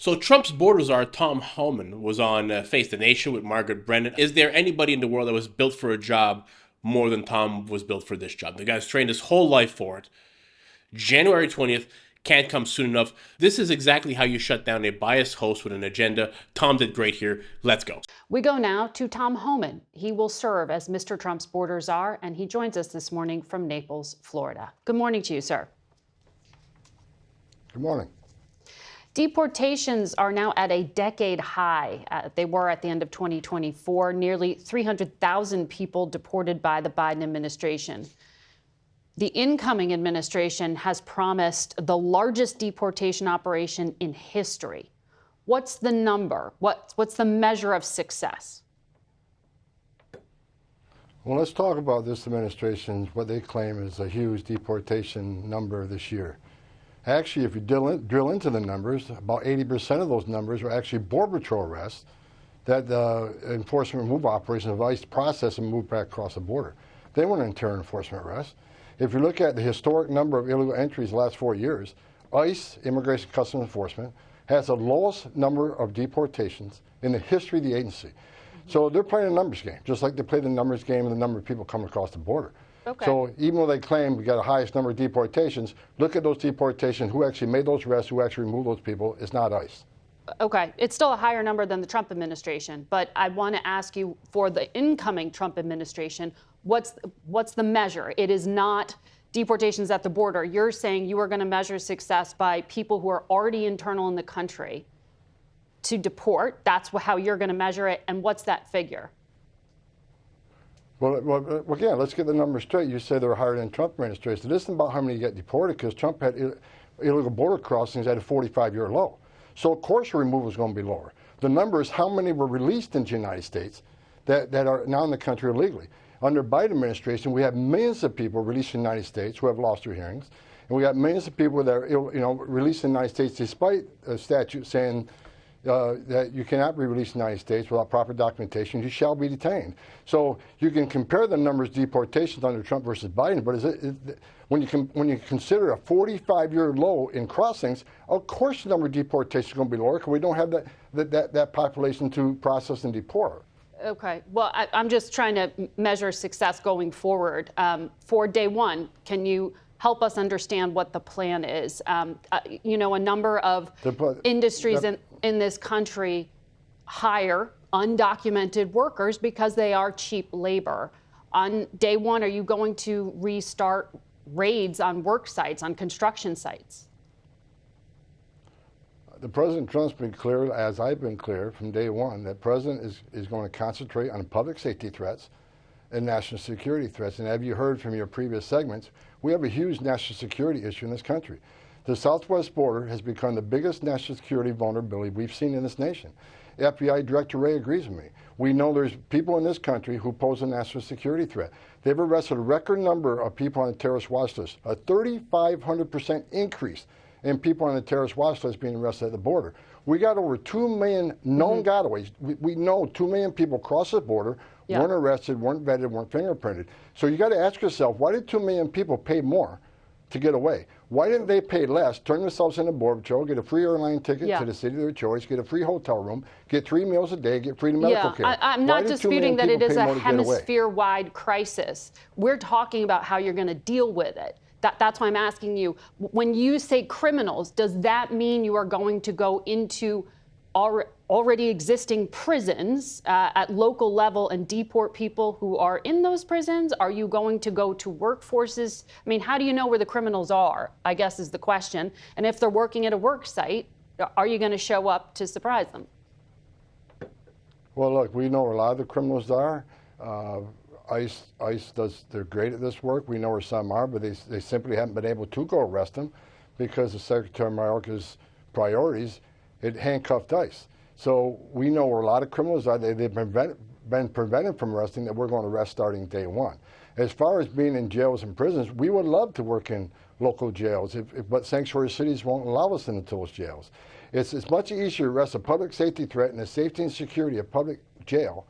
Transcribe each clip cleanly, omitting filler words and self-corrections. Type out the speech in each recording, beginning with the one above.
So Trump's border czar, Tom Homan, was on Face the Nation with Margaret Brennan. Is there anybody in the world that was built for a job more than Tom was built for this job? The guy's trained his whole life for it. January 20th can't come soon enough. This is exactly how you shut down a biased host with an agenda. Tom did great here. Let's go. We go now to Tom Homan. He will serve as Mr. Trump's border czar, and he joins us this morning from Naples, Florida. Good morning to you, sir. Good morning. Deportations are now at a decade high. They were at the end of 2024, nearly 300,000 people deported by the Biden administration. The incoming administration has promised the largest deportation operation in history. What's the number? What's the measure of success? Well, let's talk about this administration, what they claim is a huge deportation number this year. Actually, if you drill into the numbers, about 80% of those numbers are actually Border Patrol arrests that the enforcement removal operation of ICE process and move back across the border. They weren't internal enforcement arrests. If you look at the historic number of illegal entries the last 4 years, ICE, Immigration Customs Enforcement, has the lowest number of deportations in the history of the agency. So they're playing a numbers game, just like they play the numbers game and the number of people coming across the border. Okay. So even though they claim we got the highest number of deportations, look at those deportations, who actually made those arrests, who actually removed those people. It's not ICE. Okay, it's still a higher number than the Trump administration, but I want to ask you, for the incoming Trump administration, what's the measure? It is not deportations at the border. You're saying you are going to measure success by people who are already internal in the country to deport. That's how you're going to measure it. And what's that figure? Well, again, let's get the numbers straight. You say they're higher than Trump administration. This isn't about how many get deported, because Trump had illegal border crossings at a 45-year low. So of course removal is going to be lower. The number is how many were released into the United States that are now in the country illegally. Under Biden administration, we have millions of people released in the United States who have lost their hearings, and we got millions of people that are released in the United States despite a statute saying that you cannot be released in the United States without proper documentation. You shall be detained. So you can compare the numbers of deportations under Trump versus Biden, but when you consider a 45-year low in crossings, of course the number of deportations is going to be lower, because we don't have that population to process and deport. Okay. Well, I'm just trying to measure success going forward. For day one, can you help us understand what the plan is? A number of industries in this country hire undocumented workers because they are cheap labor. On day one, are you going to restart raids on work sites, on construction sites? The President Trump's been clear, as I've been clear from day one, that President is going to concentrate on public safety threats and national security threats. And have you heard from your previous segments, we have a huge national security issue in this country. The southwest border has become the biggest national security vulnerability we've seen in this nation. FBI Director Wray agrees with me. We know there's people in this country who pose a national security threat. They've arrested a record number of people on the terrorist watch list, a 3,500% increase in people on the terrorist watch list being arrested at the border. We got over 2 million known gotaways. We know 2 million people crossed the border, weren't arrested, weren't vetted, weren't fingerprinted. So you got to ask yourself, why did 2 million people pay more to get away? Why didn't they pay less, turn themselves into Border Patrol, get a free airline ticket to the city of their choice, get a free hotel room, get 3 meals a day, get free medical care? I'm not disputing that it is a hemisphere-wide crisis. We're talking about how you're going to deal with it. That's why I'm asking you, when you say criminals, does that mean you are going to go into already existing prisons at local level and deport people who are in those prisons? Are you going to go to workforces? I mean, how do you know where the criminals are, I guess is the question. And if they're working at a work site, are you going to show up to surprise them? Well, look, we know where a lot of the criminals are. ICE they're great at this work. We know where some are, but they simply haven't been able to go arrest them because of Secretary Mayorkas' priorities. It handcuffed ICE. So we know where a lot of criminals are. They've been prevented from arresting, that we're going to arrest starting day one. As far as being in jails and prisons, we would love to work in local jails, but sanctuary cities won't allow us into those jails. It's much easier to arrest a public safety threat and the safety and security of public jail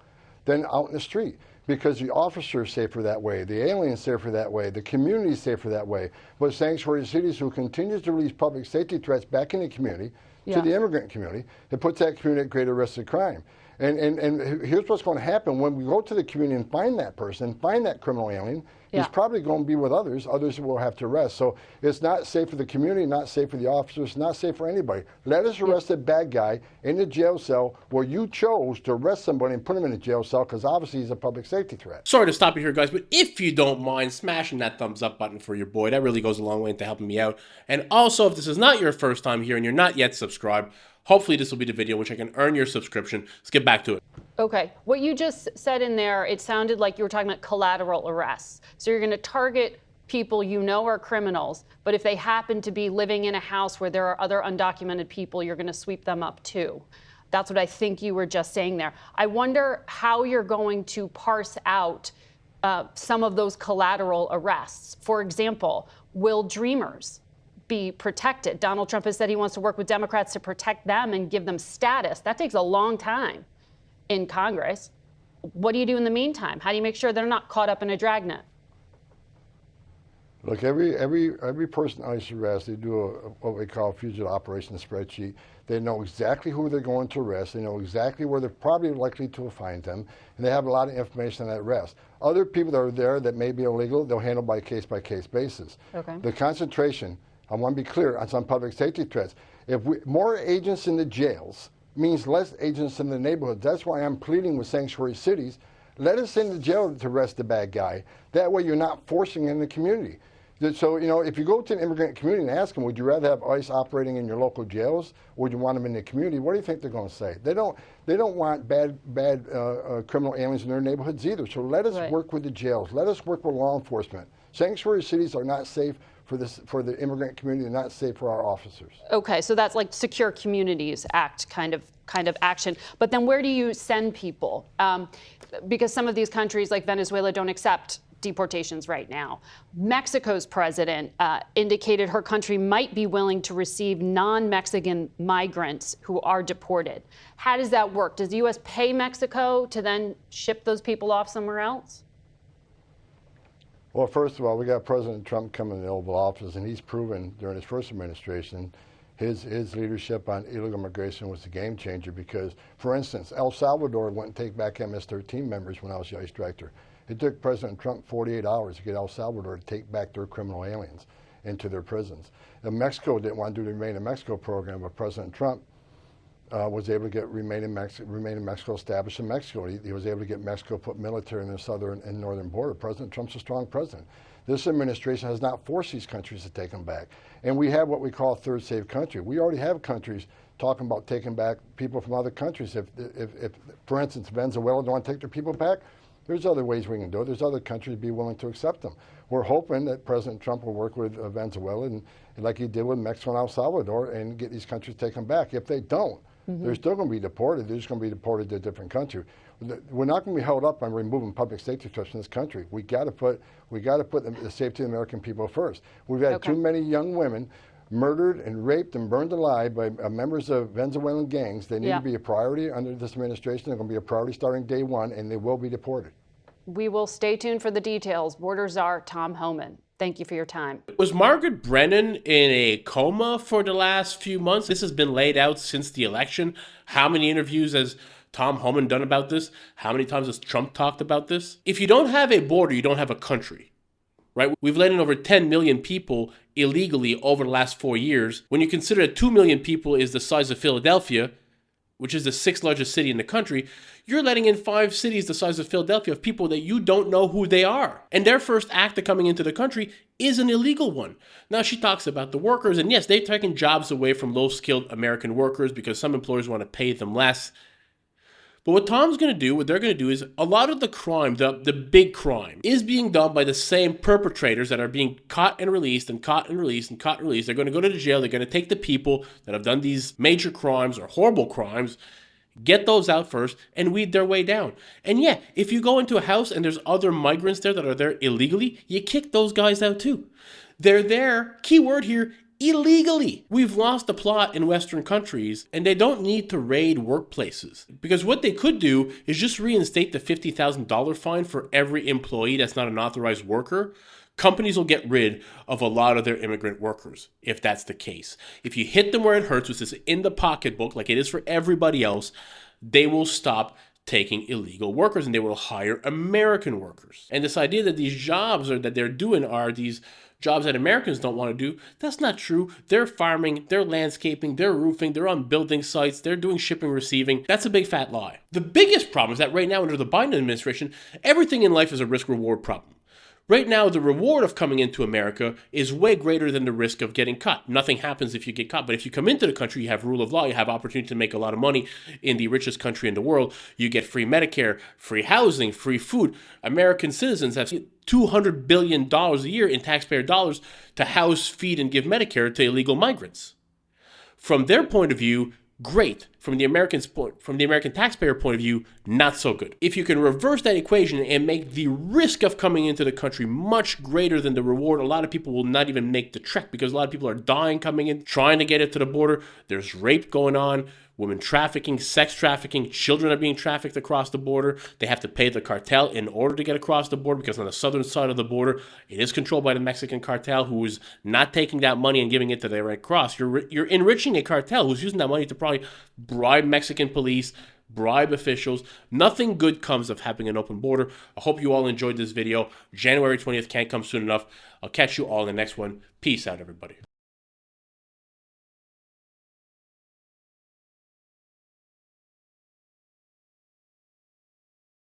than out in the street, because the officer is safer that way, the alien is safer that way, the community is safer that way. But sanctuary cities who continues to release public safety threats back in the community, to the immigrant community. It puts that community at greater risk of crime. And here's what's going to happen when we go to the community and find that person, find that criminal alien. He's probably going to be with others. Others will have to arrest. So it's not safe for the community, not safe for the officers, not safe for anybody. Let us arrest a bad guy in the jail cell where you chose to arrest somebody and put him in a jail cell because obviously he's a public safety threat. Sorry to stop you here, guys, but if you don't mind smashing that thumbs up button for your boy, that really goes a long way into helping me out. And also, if this is not your first time here and you're not yet subscribed, hopefully this will be the video in which I can earn your subscription. Let's get back to it. Okay, what you just said in there, it sounded like you were talking about collateral arrests. So you're going to target people you know are criminals, but if they happen to be living in a house where there are other undocumented people, you're going to sweep them up too. That's what I think you were just saying there. I wonder how you're going to parse out some of those collateral arrests. For example, will dreamers be protected? Donald Trump has said he wants to work with Democrats to protect them and give them status. That takes a long time in Congress. What do you do in the meantime? How do you make sure they're not caught up in a dragnet? Look, every person ICE arrests, they do what we call a fugitive operations spreadsheet. They know exactly who they're going to arrest. They know exactly where they're probably likely to find them, and they have a lot of information on that arrest. Other people that are there that may be illegal, they'll handle by case basis. Okay. The concentration, I want to be clear on some public safety threats. If more agents in the jails means less agents in the neighborhoods. That's why I'm pleading with sanctuary cities. Let us in the jail to arrest the bad guy. That way you're not forcing in the community. So, you know, if you go to an immigrant community and ask them, would you rather have ICE operating in your local jails or would you want them in the community? What do you think they're going to say? They don't want bad criminal aliens in their neighborhoods either. So let us work with the jails. Let us work with law enforcement. Sanctuary cities are not safe for the immigrant community, and not safe for our officers. Okay, so that's like Secure Communities Act kind of action. But then where do you send people? Because some of these countries like Venezuela don't accept deportations right now. Mexico's president indicated her country might be willing to receive non-Mexican migrants who are deported. How does that work? Does the U.S. pay Mexico to then ship those people off somewhere else? Well, first of all, we got President Trump coming in the Oval Office, and he's proven during his first administration his leadership on illegal immigration was a game changer because, for instance, El Salvador wouldn't take back MS-13 members when I was the ICE director. It took President Trump 48 hours to get El Salvador to take back their criminal aliens into their prisons. And Mexico didn't want to do the Remain in Mexico program, but President Trump was able to get Remain in Mexico established in Mexico. He was able to get Mexico put military in the southern and northern border. President Trump's a strong president. This administration has not forced these countries to take them back. And we have what we call a third safe country. We already have countries talking about taking back people from other countries. If for instance, Venezuela don't want to take their people back, there's other ways we can do it. There's other countries be willing to accept them. We're hoping that President Trump will work with Venezuela and like he did with Mexico and El Salvador and get these countries taken back. If they don't, they're still going to be deported. They're just going to be deported to a different country. We're not going to be held up on removing public safety threats in this country. We got to put the safety of the American people first. We've had too many young women murdered and raped and burned alive by members of Venezuelan gangs. They need to be a priority under this administration. They're going to be a priority starting day one, and they will be deported. We will stay tuned for the details. Border Czar Tom Homan, thank you for your time. Was Margaret Brennan in a coma for the last few months? This has been laid out since the election. How many interviews has Tom Homan done about this? How many times has Trump talked about this? If you don't have a border, you don't have a country, right? We've let in over 10 million people illegally over the last 4 years. When you consider that 2 million people is the size of Philadelphia, which is the 6th largest city in the country, you're letting in 5 cities the size of Philadelphia of people that you don't know who they are. And their first act of coming into the country is an illegal one. Now, she talks about the workers, and yes, they've taken jobs away from low-skilled American workers because some employers want to pay them less. But what Tom's going to do, what they're going to do is a lot of the crime, the big crime, is being done by the same perpetrators that are being caught and released and caught and released and caught and released. They're going to go to the jail. They're going to take the people that have done these major crimes or horrible crimes, get those out first, and weed their way down. And yeah, if you go into a house and there's other migrants there that are there illegally, you kick those guys out too. They're there, key word here, illegally. We've lost the plot in Western countries, and they don't need to raid workplaces. Because what they could do is just reinstate the $50,000 fine for every employee that's not an authorized worker. companies will get rid of a lot of their immigrant workers if that's the case. If you hit them where it hurts, which is in the pocketbook like it is for everybody else, they will stop taking illegal workers and they will hire American workers. And this idea that these jobs that they're doing are these jobs that Americans don't want to do, that's not true. They're farming, they're landscaping, they're roofing, they're on building sites, they're doing shipping, receiving. That's a big fat lie. The biggest problem is that right now under the Biden administration, everything in life is a risk-reward problem. Right now, the reward of coming into America is way greater than the risk of getting caught. Nothing happens if you get caught. But if you come into the country, you have rule of law, you have opportunity to make a lot of money in the richest country in the world. You get free Medicare, free housing, free food. American citizens have $200 billion a year in taxpayer dollars to house, feed, and give Medicare to illegal migrants. From their point of view, great. From the American taxpayer point of view, not so good. If you can reverse that equation and make the risk of coming into the country much greater than the reward, a lot of people will not even make the trek because a lot of people are dying coming in, trying to get it to the border. There's rape going on, women trafficking, sex trafficking, children are being trafficked across the border. They have to pay the cartel in order to get across the border because on the southern side of the border, it is controlled by the Mexican cartel who is not taking that money and giving it to the Red Cross. You're enriching a cartel who's using that money to probably bribe Mexican police, bribe officials. Nothing good comes of having an open border. I hope you all enjoyed this video. January 20th can't come soon enough. I'll catch you all in the next one. Peace out, everybody.